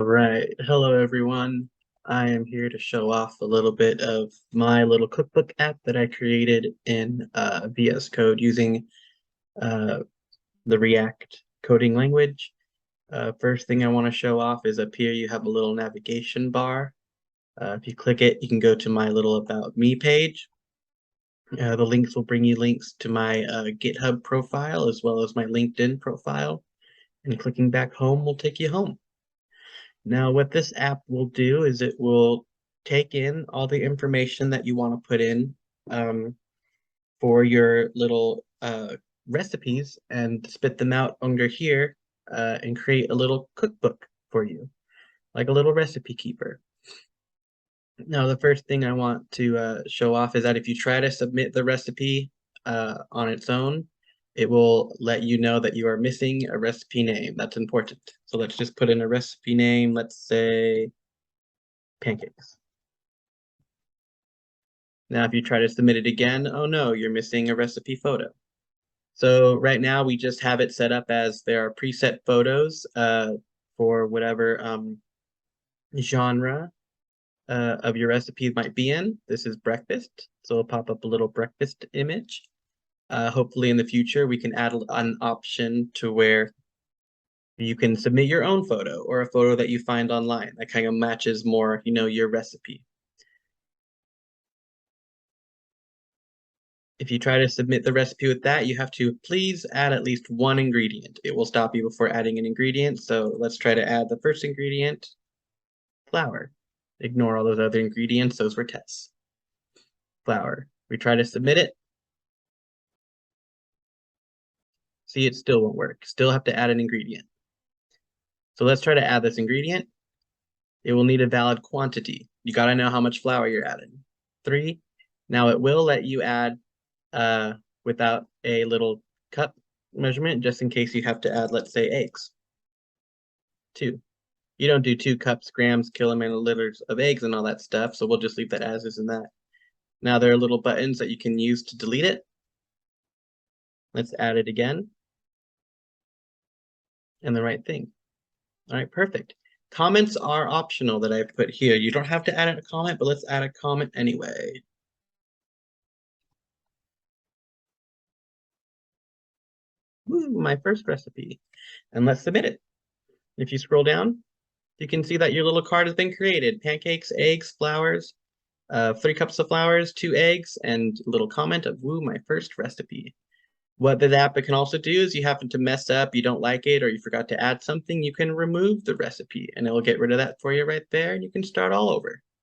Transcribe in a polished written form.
All right. Hello, everyone. I am here to show off a little bit of my little cookbook app that I created in VS Code using uh, the React coding language. First thing I want to show off is up here you have a little navigation bar. If you click it, you can go to my little About Me page. The links will bring you links to my GitHub profile as well as my LinkedIn profile. And clicking back home will take you home. Now, what this app will do is it will take in all the information that you want to put in um, for your little recipes and spit them out under here and create a little cookbook for you, like a little recipe keeper. Now, the first thing I want to show off is that if you try to submit the recipe on its own, it will let you know that you are missing a recipe name. That's important. So let's just put in a recipe name. Let's say pancakes. Now, if you try to submit it again, oh no, you're missing a recipe photo. So right now we just have it set up as there are preset photos for whatever genre of your recipe might be in. This is breakfast, so it'll pop up a little breakfast image. Hopefully in the future we can add an option to where you can submit your own photo or a photo that you find online that kind of matches more, your recipe. If you try to submit the recipe with that, you have to please add at least one ingredient. It will stop you before adding an ingredient. So let's try to add the first ingredient, flour. Ignore all those other ingredients. Those were tests. Flour. We try to submit it. See, it still won't work. Still have to add an ingredient. So let's try to add this ingredient. It will need a valid quantity. You got to know how much flour you're adding. 3. Now it will let you add without a little cup measurement, just in case you have to add, let's say, eggs. 2. You don't do 2 cups, grams, kilomilliliters of eggs and all that stuff, so we'll just leave that as is in that. Now there are little buttons that you can use to delete it. Let's add it again. And the right thing. All right, perfect. Comments are optional that I put here. You don't have to add a comment, but let's add a comment anyway. Woo, my first recipe. And let's submit it. If you scroll down, you can see that your little card has been created. Pancakes, eggs, flours, 3 cups of flours, 2 eggs, and a little comment of, woo, my first recipe. What the app can also do is you happen to mess up, you don't like it, or you forgot to add something, you can remove the recipe, and it will get rid of that for you right there, and you can start all over.